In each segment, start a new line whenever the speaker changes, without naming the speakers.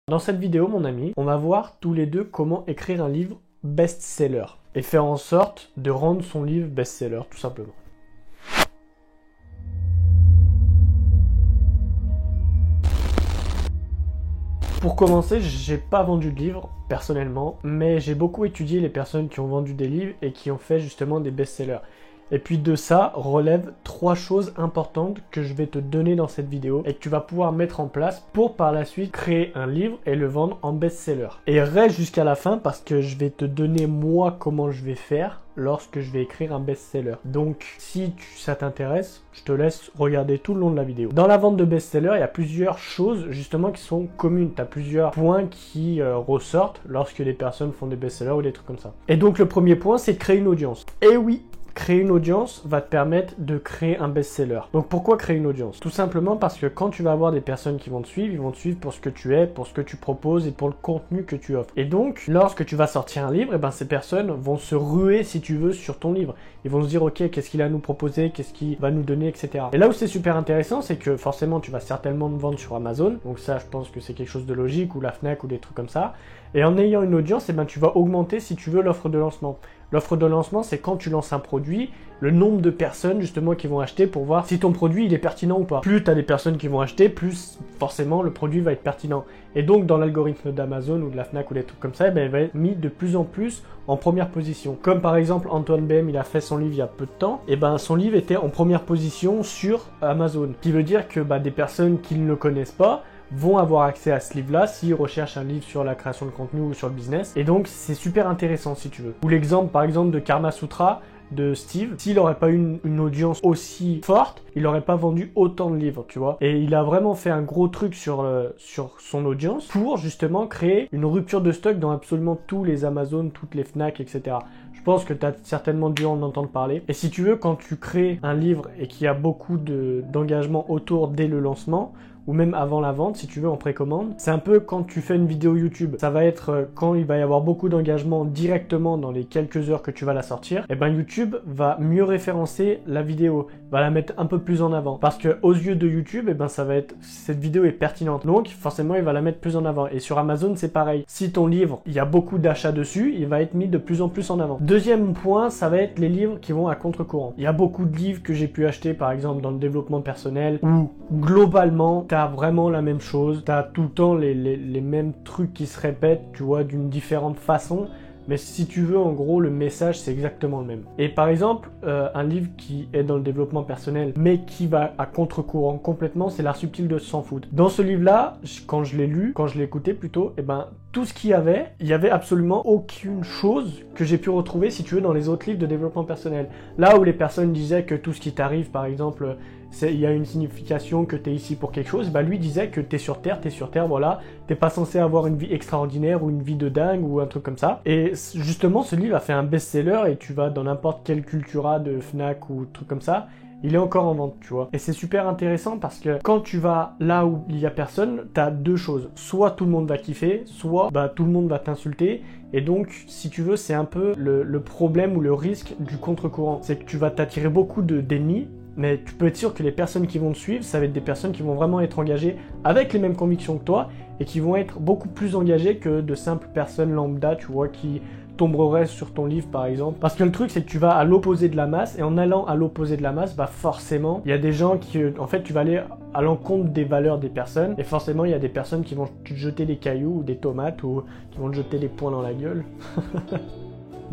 Dans cette vidéo, mon ami, on va voir tous les deux comment écrire un livre best-seller et faire en sorte de rendre son livre best-seller, tout simplement. Pour commencer, j'ai pas vendu de livre personnellement, mais j'ai beaucoup étudié les personnes qui ont vendu des livres et qui ont fait justement des best-sellers. Et puis de ça relève 3 choses importantes que je vais te donner dans cette vidéo et que tu vas pouvoir mettre en place pour par la suite créer un livre et le vendre en best-seller. Et reste jusqu'à la fin parce que je vais te donner moi comment je vais faire lorsque je vais écrire un best-seller. Donc si ça t'intéresse, je te laisse regarder tout le long de la vidéo. Dans la vente de best-seller, il y a plusieurs choses justement qui sont communes. Tu as plusieurs points qui ressortent lorsque les personnes font des best-sellers ou des trucs comme ça. Et donc le premier point, c'est créer une audience. Et oui, créer une audience va te permettre de créer un best-seller. Donc pourquoi créer une audience? Tout simplement parce que quand tu vas avoir des personnes qui vont te suivre, ils vont te suivre pour ce que tu es, pour ce que tu proposes et pour le contenu que tu offres. Et donc, lorsque tu vas sortir un livre, et ben, ces personnes vont se ruer, si tu veux, sur ton livre. Ils vont se dire, ok, qu'est-ce qu'il a à nous proposer, qu'est-ce qu'il va nous donner, etc. Et là où c'est super intéressant, c'est que forcément, tu vas certainement te vendre sur Amazon. Donc ça, je pense que c'est quelque chose de logique, ou la Fnac, ou des trucs comme ça. Et en ayant une audience, et ben, tu vas augmenter, si tu veux, l'offre de lancement. L'offre de lancement, c'est quand tu lances un produit, le nombre de personnes justement qui vont acheter pour voir si ton produit il est pertinent ou pas. Plus tu as des personnes qui vont acheter, plus forcément le produit va être pertinent. Et donc dans l'algorithme d'Amazon ou de la Fnac ou des trucs comme ça, ben, il va être mis de plus en plus en première position. Comme par exemple Antoine BM, il a fait son livre il y a peu de temps, et ben son livre était en première position sur Amazon. Ce qui veut dire que des personnes qui ne le connaissent pas vont avoir accès à ce livre-là s'ils recherchent un livre sur la création de contenu ou sur le business. Et donc, c'est super intéressant si tu veux. Ou l'exemple, par exemple, de Karma Sutra de Steve. S'il n'aurait pas eu une audience aussi forte, il n'aurait pas vendu autant de livres, tu vois. Et il a vraiment fait un gros truc sur son audience pour justement créer une rupture de stock dans absolument tous les Amazon, toutes les Fnac, etc. Je pense que tu as certainement dû en entendre parler. Et si tu veux, quand tu crées un livre et qu'il y a beaucoup d'engagement autour dès le lancement, ou même avant la vente, si tu veux, en précommande. C'est un peu quand tu fais une vidéo YouTube. Ça va être quand il va y avoir beaucoup d'engagement directement dans les quelques heures que tu vas la sortir. Et ben YouTube va mieux référencer la vidéo, va la mettre un peu plus en avant. Parce que aux yeux de YouTube, et ben ça va être, cette vidéo est pertinente. Donc forcément, il va la mettre plus en avant. Et sur Amazon, c'est pareil. Si ton livre, il y a beaucoup d'achats dessus, il va être mis de plus en plus en avant. Deuxième point, ça va être les livres qui vont à contre-courant. Il y a beaucoup de livres que j'ai pu acheter, par exemple, dans le développement personnel, où globalement, t'as vraiment la même chose, t'as tout le temps les mêmes trucs qui se répètent, tu vois, d'une différente façon, mais si tu veux, en gros, le message, c'est exactement le même. Et par exemple, un livre qui est dans le développement personnel, mais qui va à contre-courant complètement, c'est L'Art subtil de s'en foutre. Dans ce livre-là, quand je l'ai lu, quand je l'ai écouté plutôt, et ben, tout ce qu'il y avait absolument aucune chose que j'ai pu retrouver, si tu veux, dans les autres livres de développement personnel. Là où les personnes disaient que tout ce qui t'arrive, par exemple, il y a une signification, que tu es ici pour quelque chose, lui disait que tu es sur Terre, voilà, t'es pas censé avoir une vie extraordinaire ou une vie de dingue ou un truc comme ça. Et justement, ce livre a fait un best-seller et tu vas dans n'importe quel Cultura de Fnac ou truc comme ça, il est encore en vente, tu vois. Et c'est super intéressant parce que quand tu vas là où il y a personne, t'as deux choses. Soit tout le monde va kiffer, soit tout le monde va t'insulter. Et donc, si tu veux, c'est un peu le problème ou le risque du contre-courant. C'est que tu vas t'attirer beaucoup d'ennemis, mais tu peux être sûr que les personnes qui vont te suivre, ça va être des personnes qui vont vraiment être engagées avec les mêmes convictions que toi et qui vont être beaucoup plus engagées que de simples personnes lambda, tu vois, qui tomberaient sur ton livre par exemple. Parce que le truc, c'est que tu vas à l'opposé de la masse et en allant à l'opposé de la masse, forcément, il y a des gens qui, en fait, tu vas aller à l'encontre des valeurs des personnes et forcément, il y a des personnes qui vont te jeter des cailloux ou des tomates ou qui vont te jeter des poings dans la gueule.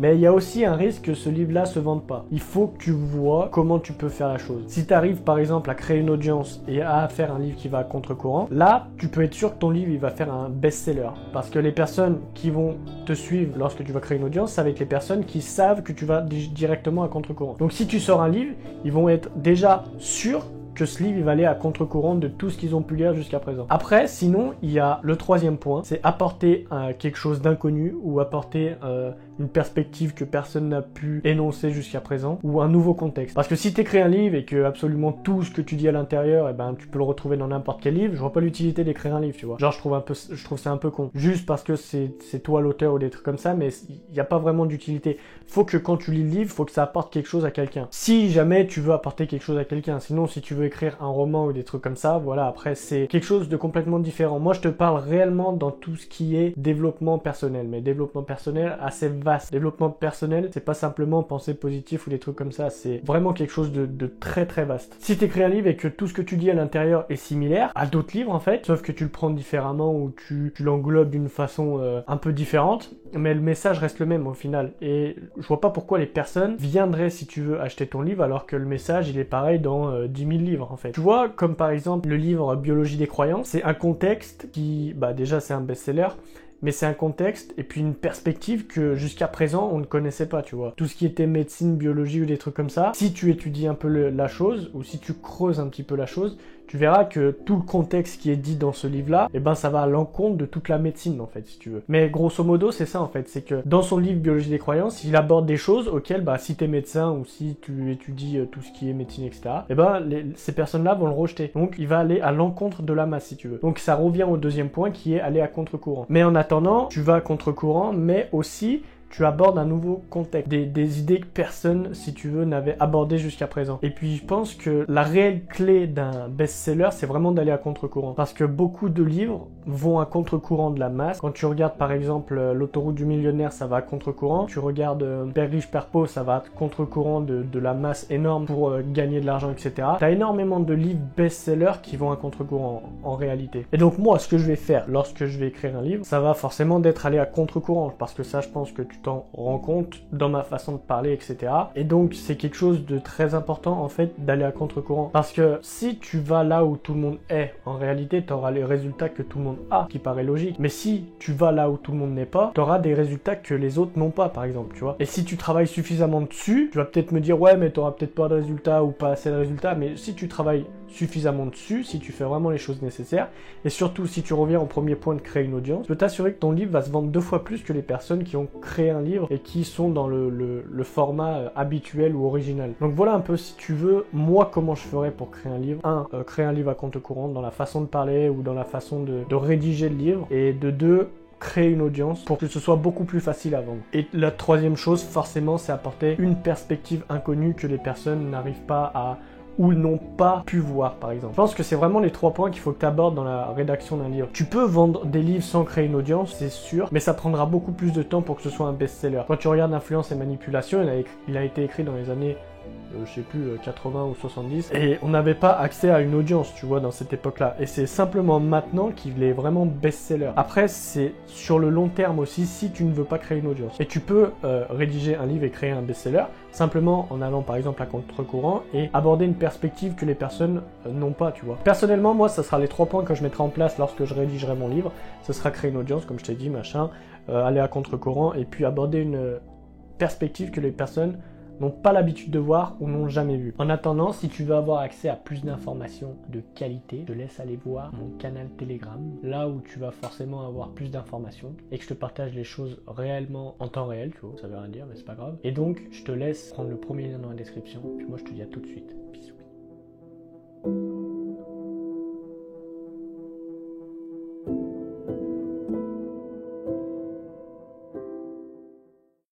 Mais il y a aussi un risque que ce livre-là se vende pas. Il faut que tu vois comment tu peux faire la chose. Si tu arrives par exemple à créer une audience et à faire un livre qui va à contre-courant, là, tu peux être sûr que ton livre il va faire un best-seller. Parce que les personnes qui vont te suivre lorsque tu vas créer une audience, ça va être les personnes qui savent que tu vas directement à contre-courant. Donc si tu sors un livre, ils vont être déjà sûrs que ce livre il va aller à contre-courant de tout ce qu'ils ont pu lire jusqu'à présent. Après, sinon, il y a le troisième point, c'est apporter quelque chose d'inconnu ou apporter une perspective que personne n'a pu énoncer jusqu'à présent, ou un nouveau contexte. Parce que si tu écris un livre et que absolument tout ce que tu dis à l'intérieur, eh ben, tu peux le retrouver dans n'importe quel livre, je vois pas l'utilité d'écrire un livre, tu vois. Genre, je trouve ça un peu con. Juste parce que c'est toi l'auteur ou des trucs comme ça, mais il n'y a pas vraiment d'utilité. Faut que quand tu lis le livre, faut que ça apporte quelque chose à quelqu'un. Si jamais tu veux apporter quelque chose à quelqu'un, sinon si tu veux écrire un roman ou des trucs comme ça, voilà, après c'est quelque chose de complètement différent. Moi je te parle réellement dans tout ce qui est développement personnel, mais développement personnel assez vaste. Développement personnel, c'est pas simplement penser positif ou des trucs comme ça, c'est vraiment quelque chose de très très vaste. Si tu écris un livre et que tout ce que tu dis à l'intérieur est similaire à d'autres livres en fait, sauf que tu le prends différemment ou tu l'englobes d'une façon un peu différente, mais le message reste le même au final. Et je vois pas pourquoi les personnes viendraient, si tu veux, acheter ton livre alors que le message il est pareil dans 10 000 livres en fait. Tu vois, comme par exemple le livre Biologie des croyances, c'est un contexte qui, bah déjà c'est un best-seller, mais c'est un contexte et puis une perspective que jusqu'à présent on ne connaissait pas, tu vois. Tout ce qui était médecine, biologie ou des trucs comme ça, si tu étudies un peu la chose ou si tu creuses un petit peu la chose, tu verras que tout le contexte qui est dit dans ce livre-là, eh ben ça va à l'encontre de toute la médecine en fait, si tu veux. Mais grosso modo, c'est ça en fait, c'est que dans son livre Biologie des croyances, il aborde des choses auxquelles, bah si t'es médecin ou si tu étudies tout ce qui est médecine, etc., eh ben ces personnes-là vont le rejeter. Donc il va aller à l'encontre de la masse, si tu veux. Donc ça revient au deuxième point qui est aller à contre-courant. Mais en attendant, tu vas à contre-courant, mais aussi tu abordes un nouveau contexte, des idées que personne, si tu veux, n'avait abordées jusqu'à présent. Et puis je pense que la réelle clé d'un best-seller, c'est vraiment d'aller à contre-courant. Parce que beaucoup de livres vont à contre-courant de la masse. Quand tu regardes par exemple L'autoroute du millionnaire, ça va à contre-courant. Tu regardes Père riche, Père pauvre, ça va à contre-courant de la masse énorme pour gagner de l'argent, etc. T'as énormément de livres best-sellers qui vont à contre-courant en réalité. Et donc moi, ce que je vais faire lorsque je vais écrire un livre, ça va forcément d'être aller à contre-courant. Parce que ça, je pense que tu t'en rends compte dans ma façon de parler, etc. Et donc, c'est quelque chose de très important, en fait, d'aller à contre-courant. Parce que si tu vas là où tout le monde est, en réalité, tu auras les résultats que tout le monde a, qui paraît logique. Mais si tu vas là où tout le monde n'est pas, tu auras des résultats que les autres n'ont pas, par exemple, tu vois. Et si tu travailles suffisamment dessus, tu vas peut-être me dire, ouais, mais tu auras peut-être pas de résultats ou pas assez de résultats. Mais si tu travailles suffisamment dessus, si tu fais vraiment les choses nécessaires, et surtout si tu reviens au premier point de créer une audience, je peux t'assurer que ton livre va se vendre 2 fois plus que les personnes qui ont créé un livre et qui sont dans le format habituel ou original. Donc voilà un peu, si tu veux, moi comment je ferais pour créer un livre. Créer un livre à contre-courant dans la façon de parler ou dans la façon de rédiger le livre, et de 2, créer une audience pour que ce soit beaucoup plus facile à vendre. Et la troisième chose, forcément, c'est apporter une perspective inconnue que les personnes n'arrivent pas à ou n'ont pas pu voir, par exemple. Je pense que c'est vraiment les 3 points qu'il faut que tu abordes dans la rédaction d'un livre. Tu peux vendre des livres sans créer une audience, c'est sûr, mais ça prendra beaucoup plus de temps pour que ce soit un best-seller. Quand tu regardes Influence et Manipulation, il a été écrit dans les années je sais plus, 80 ou 70, et on n'avait pas accès à une audience, tu vois, dans cette époque-là. Et c'est simplement maintenant qu'il est vraiment best-seller. Après, c'est sur le long terme aussi, si tu ne veux pas créer une audience. Et tu peux rédiger un livre et créer un best-seller, simplement en allant par exemple à contre-courant et aborder une perspective que les personnes n'ont pas, tu vois. Personnellement, moi, ça sera les 3 points que je mettrai en place lorsque je rédigerai mon livre. Ce sera créer une audience, comme je t'ai dit, machin, aller à contre-courant, et puis aborder une perspective que les personnes n'ont pas l'habitude de voir ou n'ont jamais vu. En attendant, si tu veux avoir accès à plus d'informations de qualité, je te laisse aller voir mon canal Telegram, là où tu vas forcément avoir plus d'informations et que je te partage les choses réellement en temps réel, tu vois, ça veut rien dire mais c'est pas grave. Et donc, je te laisse prendre le premier lien dans la description, puis moi je te dis à tout de suite. Bisous.